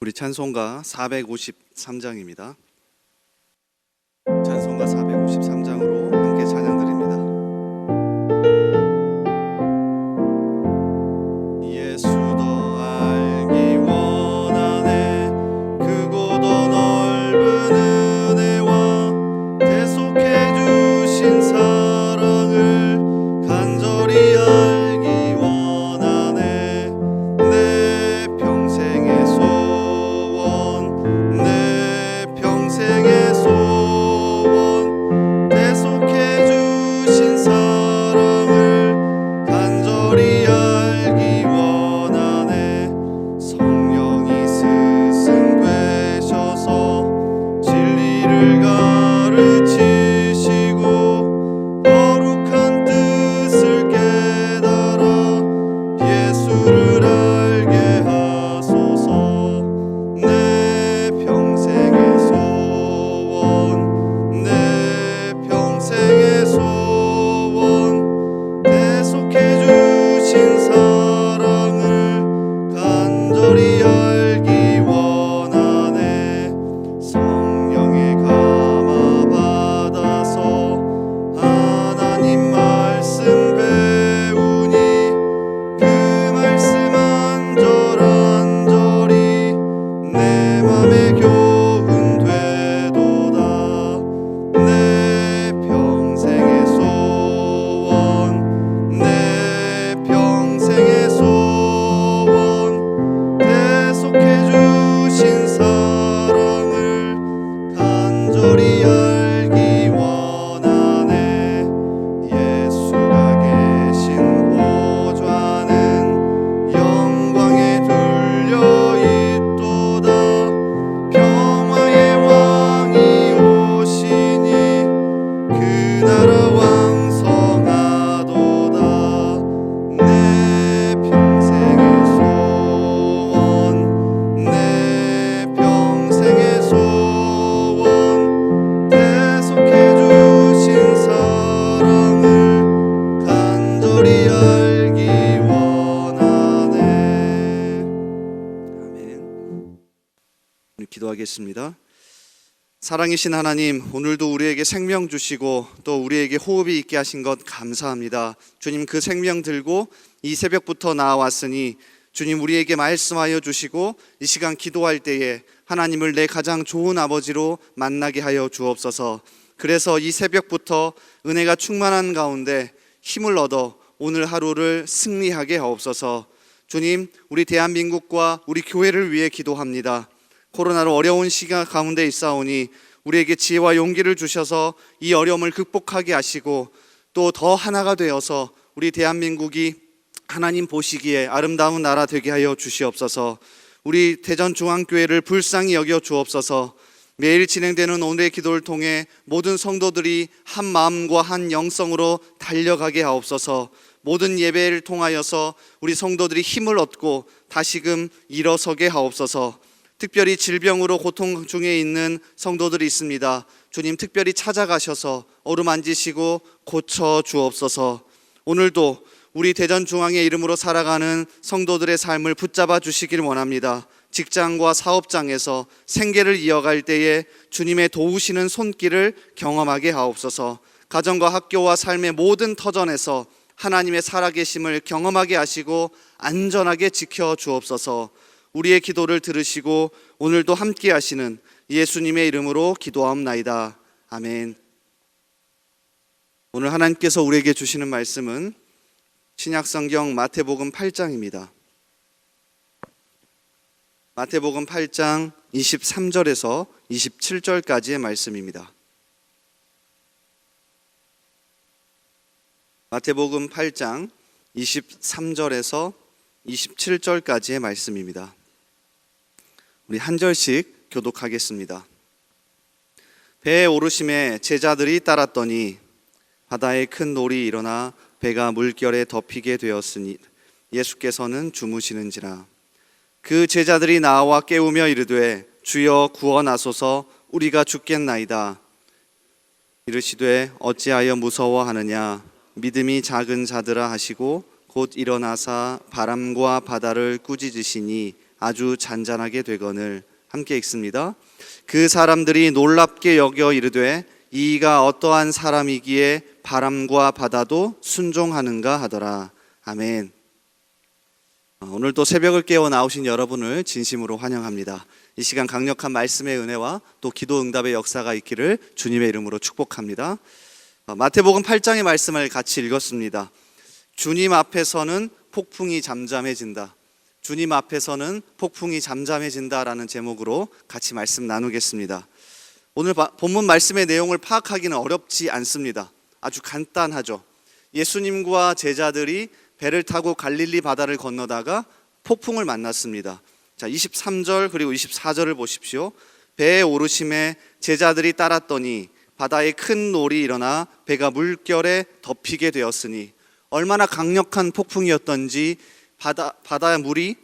우리 찬송가 453장입니다. 찬송가 453장으로 함께 찬양드립니다. 예수 더 알기 원하네. 크고 더 넓은 은혜와 대속해 주신 사랑을 간절히 알기 원하네. 내 평생의 소원, 내 평생의 소원, 대속해 주신 사랑을 간절히 알기 원하네. 성령이 스승 되셔서 진리를 가르치시고 거룩한 뜻을 깨달아 예수를 알게 하소서. 내 평생의 소원, 내 평생의 소원, 대속해 주신 사랑을 간절히 알기 원하네. 성령의 감화 받아서 하나님 말씀 배우니 그 말씀 안절안절히 내 맘에 교훈 되도다. 내 평생의 소원, 내 평생의 소원, 대속해 주신 사랑을 간절히 알기 원하네. 예수가 계신 보좌는 영광에 둘려있도다. 평화의 왕이 오시니 그 나라 왕성하도다. 내 평생의 소원, 내 평생의 소원, 대속해 주신 사랑을 간절히 알기 원하네. 아멘. 우리 기도하겠습니다. 사랑이신 하나님, 오늘도 우리에게 생명 주시고 또 우리에게 호흡이 있게 하신 것 감사합니다. 주님, 그 생명 들고 이 새벽부터 나와왔으니 주님, 우리에게 말씀하여 주시고 이 시간 기도할 때에 하나님을 내 가장 좋은 아버지로 만나게 하여 주옵소서. 그래서 이 새벽부터 은혜가 충만한 가운데 힘을 얻어 오늘 하루를 승리하게 하옵소서. 주님, 우리 대한민국과 우리 교회를 위해 기도합니다. 코로나로 어려운 시간 가운데 있사오니 우리에게 지혜와 용기를 주셔서 이 어려움을 극복하게 하시고 또 더 하나가 되어서 우리 대한민국이 하나님 보시기에 아름다운 나라 되게 하여 주시옵소서. 우리 대전중앙교회를 불쌍히 여겨 주옵소서. 매일 진행되는 오늘의 기도를 통해 모든 성도들이 한 마음과 한 영성으로 달려가게 하옵소서. 모든 예배를 통하여서 우리 성도들이 힘을 얻고 다시금 일어서게 하옵소서. 특별히 질병으로 고통 중에 있는 성도들이 있습니다. 주님, 특별히 찾아가셔서 어루만지시고 고쳐 주옵소서. 오늘도 우리 대전중앙의 이름으로 살아가는 성도들의 삶을 붙잡아 주시길 원합니다. 직장과 사업장에서 생계를 이어갈 때에 주님의 도우시는 손길을 경험하게 하옵소서. 가정과 학교와 삶의 모든 터전에서 하나님의 살아계심을 경험하게 하시고 안전하게 지켜 주옵소서. 우리의 기도를 들으시고 오늘도 함께 하시는 예수님의 이름으로 기도하옵나이다. 아멘. 오늘 하나님께서 우리에게 주시는 말씀은 신약성경 마태복음 8장입니다. 마태복음 8장 23절에서 27절까지의 말씀입니다. 마태복음 8장 23절에서 27절까지의 말씀입니다. 우리 한 절씩 교독하겠습니다. 배에 오르심에 제자들이 따랐더니 바다에 큰 놀이 일어나 배가 물결에 덮이게 되었으니 예수께서는 주무시는지라. 그 제자들이 나와 깨우며 이르되 주여 구원하소서, 우리가 죽겠나이다. 이르시되 어찌하여 무서워하느냐. 믿음이 작은 자들아 하시고 곧 일어나사 바람과 바다를 꾸짖으시니 아주 잔잔하게 되거늘. 함께 읽습니다. 그 사람들이 놀랍게 여겨 이르되 이가 어떠한 사람이기에 바람과 바다도 순종하는가 하더라. 아멘. 오늘도 새벽을 깨워 나오신 여러분을 진심으로 환영합니다. 이 시간 강력한 말씀의 은혜와 또 기도 응답의 역사가 있기를 주님의 이름으로 축복합니다. 마태복음 8장의 말씀을 같이 읽었습니다. 주님 앞에서는 폭풍이 잠잠해진다. 주님 앞에서는 폭풍이 잠잠해진다라는 제목으로 같이 말씀 나누겠습니다. 오늘 본문 말씀의 내용을 파악하기는 어렵지 않습니다. 아주 간단하죠. 예수님과 제자들이 배를 타고 갈릴리 바다를 건너다가 폭풍을 만났습니다. 자, 23절 그리고 24절을 보십시오. 배에 오르심에 제자들이 따랐더니 바다에 큰 놀이 일어나 배가 물결에 덮이게 되었으니, 얼마나 강력한 폭풍이었던지 바다의 물이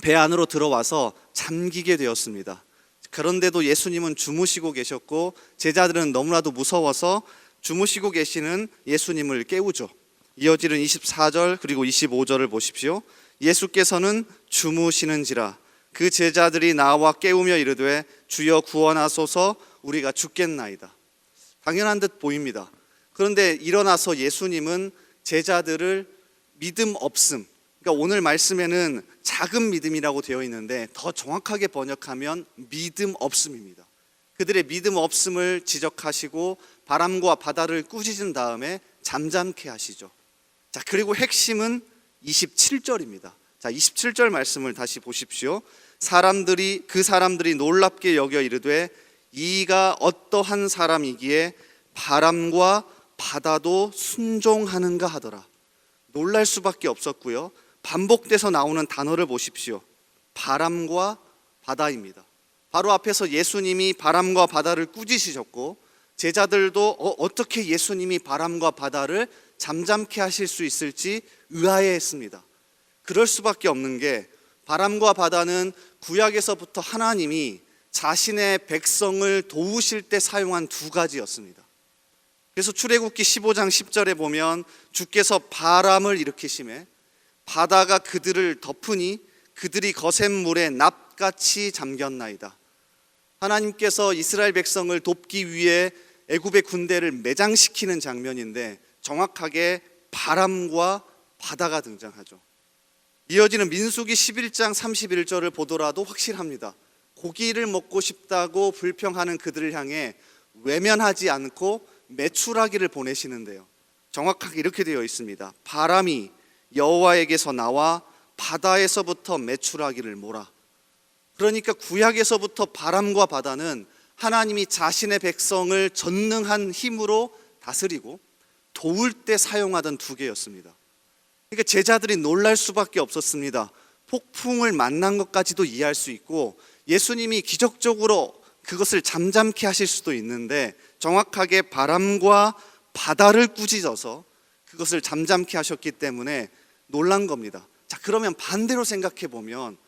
배 안으로 들어와서 잠기게 되었습니다. 그런데도 예수님은 주무시고 계셨고 제자들은 너무나도 무서워서 주무시고 계시는 예수님을 깨우죠. 이어지는 24절 그리고 25절을 보십시오. 예수께서는 주무시는지라 그 제자들이 나와 깨우며 이르되 주여 구원하소서 우리가 죽겠나이다. 당연한 듯 보입니다. 그런데 일어나서 예수님은 제자들을 믿음 없음, 그러니까 오늘 말씀에는 작은 믿음이라고 되어 있는데 더 정확하게 번역하면 믿음 없음입니다. 그들의 믿음 없음을 지적하시고 바람과 바다를 꾸짖은 다음에 잠잠케 하시죠. 자, 그리고 핵심은 27절입니다. 자, 27절 말씀을 다시 보십시오. 그 사람들이 놀랍게 여겨 이르되 이가 어떠한 사람이기에 바람과 바다도 순종하는가 하더라. 놀랄 수밖에 없었고요. 반복돼서 나오는 단어를 보십시오. 바람과 바다입니다. 바로 앞에서 예수님이 바람과 바다를 꾸짖으셨고 제자들도 어떻게 예수님이 바람과 바다를 잠잠케 하실 수 있을지 의아해했습니다. 그럴 수밖에 없는 게 바람과 바다는 구약에서부터 하나님이 자신의 백성을 도우실 때 사용한 두 가지였습니다. 그래서 출애굽기 15장 10절에 보면 주께서 바람을 일으키심에 바다가 그들을 덮으니 그들이 거센 물에 납같이 잠겼나이다. 하나님께서 이스라엘 백성을 돕기 위해 애굽의 군대를 매장시키는 장면인데 정확하게 바람과 바다가 등장하죠. 이어지는 민수기 11장 31절을 보더라도 확실합니다. 고기를 먹고 싶다고 불평하는 그들을 향해 외면하지 않고 메추라기를 보내시는데요. 정확하게 이렇게 되어 있습니다. 바람이 여호와에게서 나와 바다에서부터 메추라기를 몰아. 그러니까 구약에서부터 바람과 바다는 하나님이 자신의 백성을 전능한 힘으로 다스리고 도울 때 사용하던 두 개였습니다. 그러니까 제자들이 놀랄 수밖에 없었습니다. 폭풍을 만난 것까지도 이해할 수 있고 예수님이 기적적으로 그것을 잠잠케 하실 수도 있는데 정확하게 바람과 바다를 꾸짖어서 그것을 잠잠케 하셨기 때문에 놀란 겁니다. 자, 그러면 반대로 생각해 보면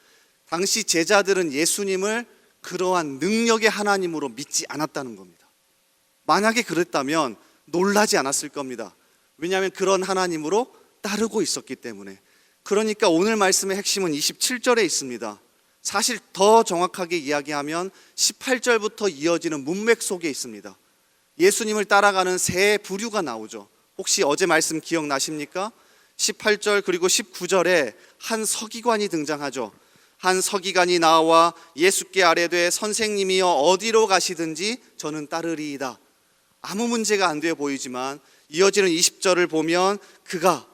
당시 제자들은 예수님을 그러한 능력의 하나님으로 믿지 않았다는 겁니다. 만약에 그랬다면 놀라지 않았을 겁니다. 왜냐하면 그런 하나님으로 따르고 있었기 때문에. 그러니까 오늘 말씀의 핵심은 27절에 있습니다. 사실 더 정확하게 이야기하면 18절부터 이어지는 문맥 속에 있습니다. 예수님을 따라가는 세 부류가 나오죠. 혹시 어제 말씀 기억나십니까? 18절 그리고 19절에 한 서기관이 등장하죠. 한 서기관이 나와 예수께 아뢰되 선생님이여 어디로 가시든지 저는 따르리이다. 아무 문제가 안 돼 보이지만 이어지는 20절을 보면 그가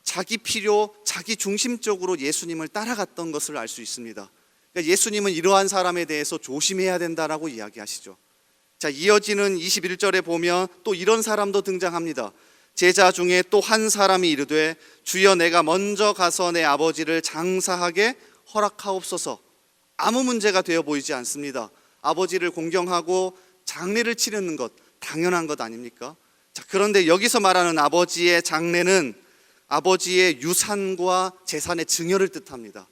자기 필요, 자기 중심적으로 예수님을 따라갔던 것을 알 수 있습니다. 그러니까 예수님은 이러한 사람에 대해서 조심해야 된다라고 이야기하시죠. 자, 이어지는 21절에 보면 또 이런 사람도 등장합니다. 제자 중에 또 한 사람이 이르되 주여 내가 먼저 가서 내 아버지를 장사하게 허락하옵소서. 아무 문제가 되어 보이지 않습니다. 아버지를 공경하고 장례를 치르는 것 당연한 것 아닙니까? 자, 그런데 여기서 말하는 아버지의 장례는 아버지의 유산과 재산의 증여를 뜻합니다.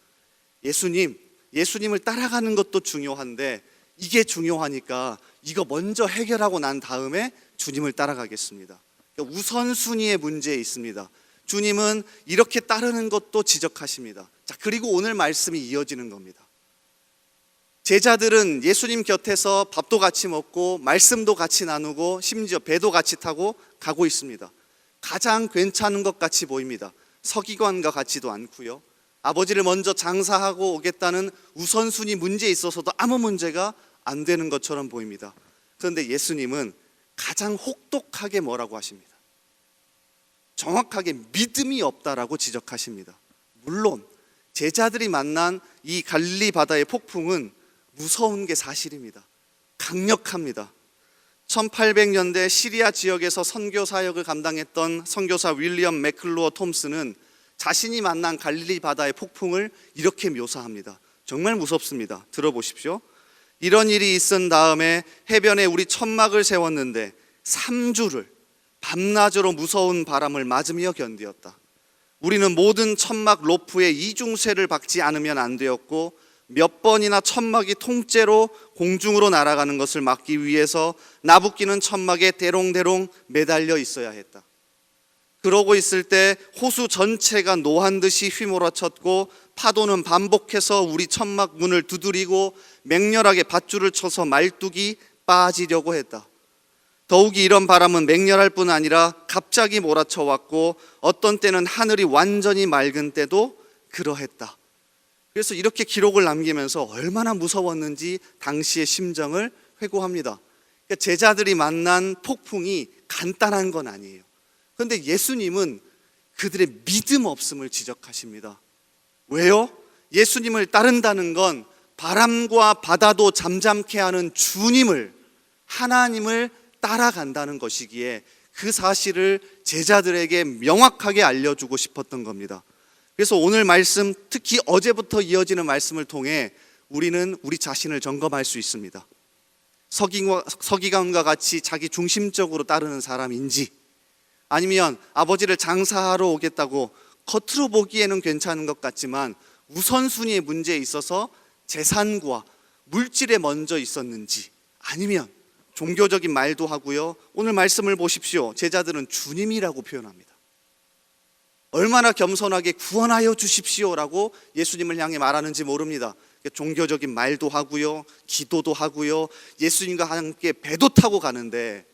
예수님을 따라가는 것도 중요한데 이게 중요하니까 이거 먼저 해결하고 난 다음에 주님을 따라가겠습니다. 우선순위의 문제에 있습니다. 주님은 이렇게 따르는 것도 지적하십니다. 자, 그리고 오늘 말씀이 이어지는 겁니다. 제자들은 예수님 곁에서 밥도 같이 먹고 말씀도 같이 나누고 심지어 배도 같이 타고 가고 있습니다. 가장 괜찮은 것 같이 보입니다. 서기관과 같지도 않고요. 아버지를 먼저 장사하고 오겠다는 우선순위 문제에 있어서도 아무 문제가 안 되는 것처럼 보입니다. 그런데 예수님은 가장 혹독하게 뭐라고 하십니다. 정확하게 믿음이 없다라고 지적하십니다. 물론 제자들이 만난 이 갈릴리 바다의 폭풍은 무서운 게 사실입니다. 강력합니다. 1800년대 시리아 지역에서 선교 사역을 감당했던 선교사 윌리엄 맥클로어 톰슨은 자신이 만난 갈릴리 바다의 폭풍을 이렇게 묘사합니다. 정말 무섭습니다. 들어보십시오. 이런 일이 있은 다음에 해변에 우리 천막을 세웠는데 3주를 밤낮으로 무서운 바람을 맞으며 견디었다. 우리는 모든 천막 로프에 이중쇠를 박지 않으면 안 되었고 몇 번이나 천막이 통째로 공중으로 날아가는 것을 막기 위해서 나부끼는 천막에 대롱대롱 매달려 있어야 했다. 그러고 있을 때 호수 전체가 노한 듯이 휘몰아쳤고 파도는 반복해서 우리 천막 문을 두드리고 맹렬하게 밧줄을 쳐서 말뚝이 빠지려고 했다. 더욱이 이런 바람은 맹렬할 뿐 아니라 갑자기 몰아쳐 왔고 어떤 때는 하늘이 완전히 맑은 때도 그러했다. 그래서 이렇게 기록을 남기면서 얼마나 무서웠는지 당시의 심정을 회고합니다. 그러니까 제자들이 만난 폭풍이 간단한 건 아니에요. 그런데 예수님은 그들의 믿음 없음을 지적하십니다. 왜요? 예수님을 따른다는 건 바람과 바다도 잠잠케 하는 주님을, 하나님을 따라간다는 것이기에 그 사실을 제자들에게 명확하게 알려주고 싶었던 겁니다. 그래서 오늘 말씀, 특히 어제부터 이어지는 말씀을 통해 우리는 우리 자신을 점검할 수 있습니다. 서기관과 같이 자기 중심적으로 따르는 사람인지, 아니면 아버지를 장사하러 오겠다고 겉으로 보기에는 괜찮은 것 같지만 우선순위의 문제에 있어서 재산과 물질에 먼저 있었는지, 아니면 종교적인 말도 하고요. 오늘 말씀을 보십시오. 제자들은 주님이라고 표현합니다. 얼마나 겸손하게 구원하여 주십시오라고 예수님을 향해 말하는지 모릅니다. 종교적인 말도 하고요, 기도도 하고요, 예수님과 함께 배도 타고 가는데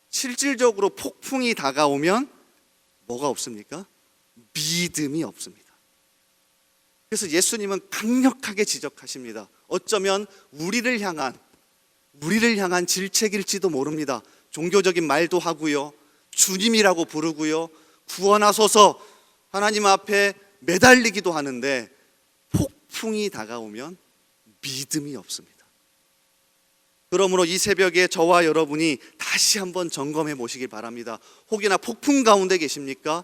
실질적으로 폭풍이 다가오면 뭐가 없습니까? 믿음이 없습니다. 그래서 예수님은 강력하게 지적하십니다. 어쩌면 우리를 향한 질책일지도 모릅니다. 종교적인 말도 하고요, 주님이라고 부르고요, 구원하소서 하나님 앞에 매달리기도 하는데 폭풍이 다가오면 믿음이 없습니다. 그러므로 이 새벽에 저와 여러분이 다시 한번 점검해 보시길 바랍니다. 혹여나 폭풍 가운데 계십니까?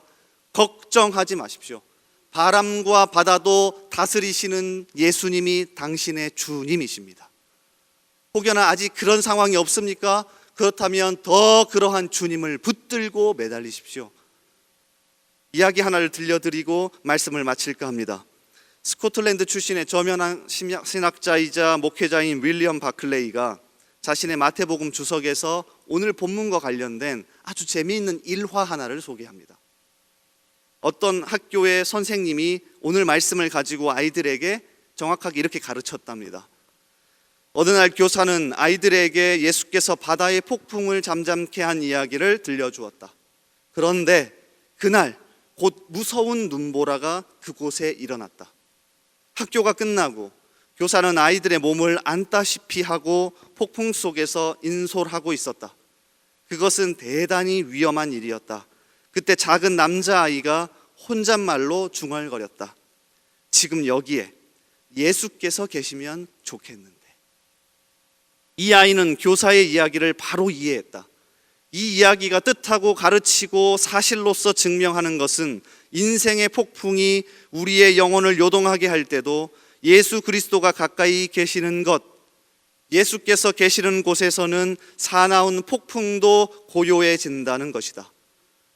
걱정하지 마십시오. 바람과 바다도 다스리시는 예수님이 당신의 주님이십니다. 혹여나 아직 그런 상황이 없습니까? 그렇다면 더 그러한 주님을 붙들고 매달리십시오. 이야기 하나를 들려드리고 말씀을 마칠까 합니다. 스코틀랜드 출신의 저면한 신학자이자 목회자인 윌리엄 바클레이가 자신의 마태복음 주석에서 오늘 본문과 관련된 아주 재미있는 일화 하나를 소개합니다. 어떤 학교의 선생님이 오늘 말씀을 가지고 아이들에게 정확하게 이렇게 가르쳤답니다. 어느 날 교사는 아이들에게 예수께서 바다의 폭풍을 잠잠케 한 이야기를 들려주었다. 그런데 그날 곧 무서운 눈보라가 그곳에 일어났다. 학교가 끝나고 교사는 아이들의 몸을 안다시피 하고 폭풍 속에서 인솔하고 있었다. 그것은 대단히 위험한 일이었다. 그때 작은 남자아이가 혼잣말로 중얼거렸다. 지금 여기에 예수께서 계시면 좋겠는데. 이 아이는 교사의 이야기를 바로 이해했다. 이 이야기가 뜻하고 가르치고 사실로서 증명하는 것은 인생의 폭풍이 우리의 영혼을 요동하게 할 때도 예수 그리스도가 가까이 계시는 것, 예수께서 계시는 곳에서는 사나운 폭풍도 고요해진다는 것이다.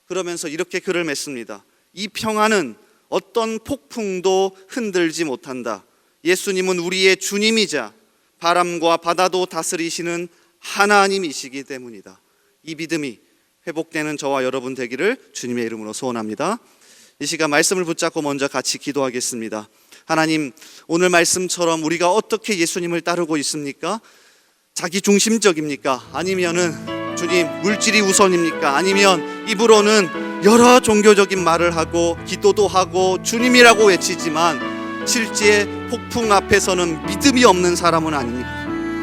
그러면서 이렇게 글을 맺습니다. 이 평안은 어떤 폭풍도 흔들지 못한다. 예수님은 우리의 주님이자 바람과 바다도 다스리시는 하나님이시기 때문이다. 이 믿음이 회복되는 저와 여러분 되기를 주님의 이름으로 소원합니다. 이 시간 말씀을 붙잡고 먼저 같이 기도하겠습니다. 하나님, 오늘 말씀처럼 우리가 어떻게 예수님을 따르고 있습니까? 자기 중심적입니까? 아니면은 주님 물질이 우선입니까? 아니면 입으로는 여러 종교적인 말을 하고 기도도 하고 주님이라고 외치지만 실제 폭풍 앞에서는 믿음이 없는 사람은 아닙니까?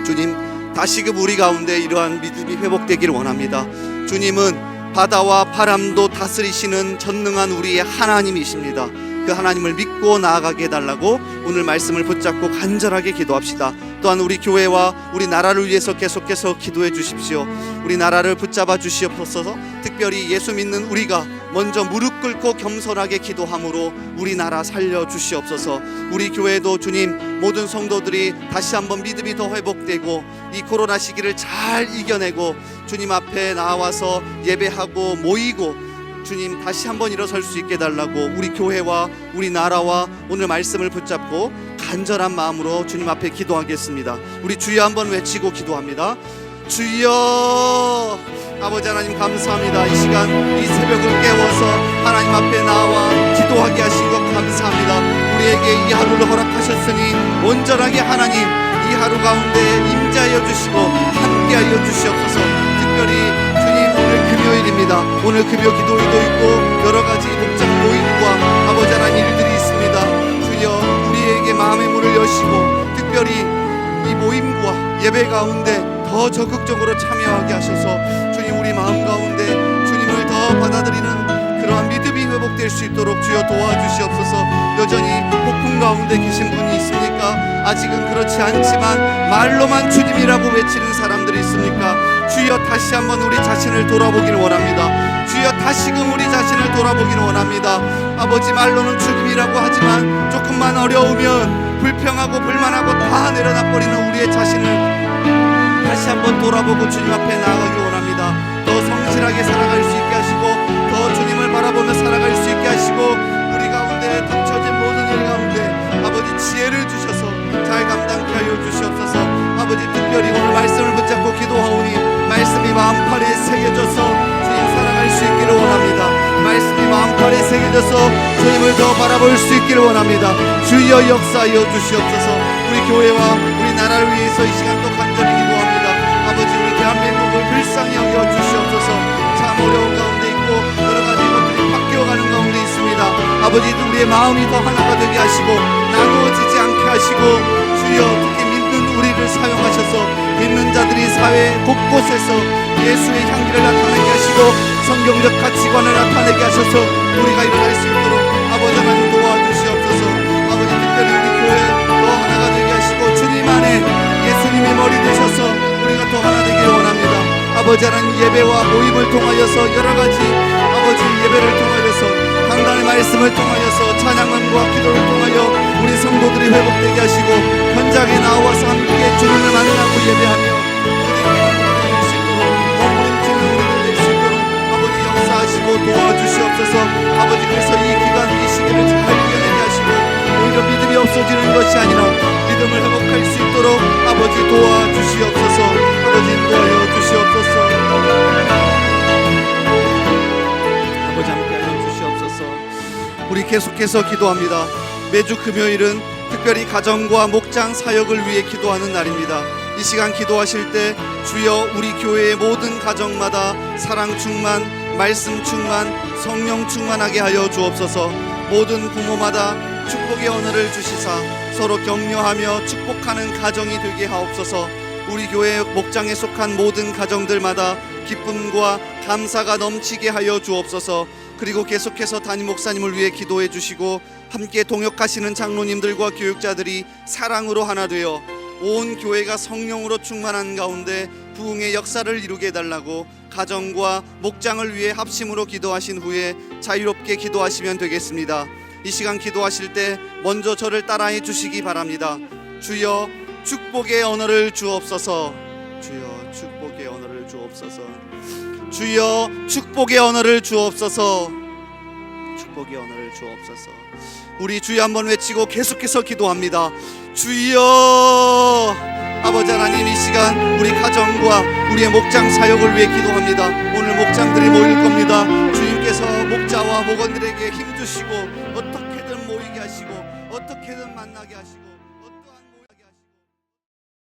주님, 다시금 우리 가운데 이러한 믿음이 회복되기를 원합니다. 주님은 바다와 바람도 다스리시는 전능한 우리의 하나님이십니다. 그 하나님을 믿고 나아가게 해달라고 오늘 말씀을 붙잡고 간절하게 기도합시다. 또한 우리 교회와 우리 나라를 위해서 계속해서 기도해 주십시오. 우리 나라를 붙잡아 주시옵소서. 특별히 예수 믿는 우리가 먼저 무릎 꿇고 겸손하게 기도함으로 우리 나라 살려 주시옵소서. 우리 교회도 주님, 모든 성도들이 다시 한번 믿음이 더 회복되고 이 코로나 시기를 잘 이겨내고 주님 앞에 나와서 예배하고 모이고 주님 다시 한번 일어설 수 있게 해달라고 우리 교회와 우리 나라와 오늘 말씀을 붙잡고 간절한 마음으로 주님 앞에 기도하겠습니다. 우리 주여 한번 외치고 기도합니다. 주여. 아버지 하나님, 감사합니다. 이 시간 이 새벽을 깨워서 하나님 앞에 나와 기도하게 하신 것 감사합니다. 우리에게 이 하루를 허락하셨으니 온전하게 하나님 이 하루 가운데 임재하여 주시고 함께하여 주시옵소서. 특별히 주님, 오늘 금요일입니다. 오늘 금요 기도회도 있고 여러 가지 목장 모임과 아버지 하나님 일들이 있습니다. 주여, 우리에게 마음의 문을 여시고 특별히 이 모임과 예배 가운데 더 적극적으로 참여하게 하셔서 주님, 우리 마음 가운데 주님을 더 받아들이는 그러한 믿음이 회복될 수 있도록 주여 도와주시옵소서. 여전히 폭풍 가운데 계신 분이 있습니까? 아직은 그렇지 않지만 말로만 주님이라고 외치는 사람들이 있습니까? 주여, 다시 한번 우리 자신을 돌아보기를 원합니다. 주여, 다시금 우리 자신을 돌아보기를 원합니다. 아버지, 말로는 주님이라고 하지만 조금만 어려우면 불평하고 불만하고 다 내려놔버리는 우리의 자신을 다시 한번 돌아보고 주님 앞에 나아가길 원합니다. 더 성실하게 살아갈 수 있게 하시고 더 주님을 바라보며 살아갈 수 있게 하시고 우리 가운데 닥쳐진 모든 일 가운데 아버지 지혜를 주셔서 잘 감당케 하여 주시옵소서. 아버지, 특별히 오늘 말씀을 붙잡고 기도하오니 말씀이 마음판에 새겨져서 주님 살아갈 수 있기를 원합니다. 말씀이 마음판에 새겨져서 주님을 더 바라볼 수 있기를 원합니다. 주여 역사하여 주시옵소서. 우리 교회와 우리 나라를 위해서 이 시간 또 간절히 기도합니다. 아버지, 우리 대한민국을 불쌍히 여겨 주시옵소서. 참 어려운 가운데 있고 여러 가지 것들이 바뀌어가는 가운데 있습니다. 아버지, 우리의 마음이 더 하나가 되게 하시고 나누어지지 않게 하시고 주여, 특히 믿는 우리를 사용하셔서 믿는 자들이 사회 곳곳에서 예수의 향기를 나타내게 하시고 성경적 가치관을 나타내게 하셔서 우리가 일어날 수 있도록 아버지 하나님 도와주시옵소서. 아버지, 특별히 우리 교회 더 하나가 되게 하시고 주님 안에 예수님이 머리 되셔서 우리가 더 하나 되기를 원합니다. 아버지 하나님, 예배와 모임을 통하여서 여러 가지 아버지 예배를 통하여서 강단의 말씀을 통하여서 찬양과 기도를 통하여 우리 성도들이 회복되게 하시고 현장에 나와서 함께 주님을 만나고 예배하며 될 수 있도록 머무름치는 우리들 될 수 있도록 아버지 역사하시고 도와주시옵소서. 아버지, 그래서 이 기간 이 시기를 잘 이겨내게 하시고 오히려 믿음이 없어지는 것이 아니라 믿음을 회복할 수 있도록 아버지 도와주시옵소서. 아버지 인도하여 주시옵소서. 아버지 함께하여 주시옵소서. 우리 계속해서 기도합니다. 매주 금요일은 특별히 가정과 목장 사역을 위해 기도하는 날입니다. 이 시간 기도하실 때 주여, 우리 교회의 모든 가정마다 사랑 충만, 말씀 충만, 성령 충만하게 하여 주옵소서. 모든 부모마다 축복의 언어를 주시사 서로 격려하며 축복하는 가정이 되게 하옵소서. 우리 교회 목장에 속한 모든 가정들마다 기쁨과 감사가 넘치게 하여 주옵소서. 그리고 계속해서 담임 목사님을 위해 기도해 주시고 함께 동역하시는 장로님들과 교육자들이 사랑으로 하나 되어 온 교회가 성령으로 충만한 가운데 부흥의 역사를 이루게 해달라고 가정과 목장을 위해 합심으로 기도하신 후에 자유롭게 기도하시면 되겠습니다. 이 시간 기도하실 때 먼저 저를 따라해 주시기 바랍니다. 주여, 축복의 언어를 주옵소서. 주여, 축복의 언어를 주옵소서. 주여, 축복의 언어를 주옵소서. 축복의 언어를 주옵소서. 우리 주여 한번 외치고 계속해서 기도합니다. 주여. 아버지 하나님, 이 시간 우리 가정과 우리의 목장 사역을 위해 기도합니다. 오늘 목장들이 모일 겁니다. 주님께서 목자와 목원들에게 힘주시고 어떻게든 모이게 하시고 어떻게 어떻게든 만나게 하시고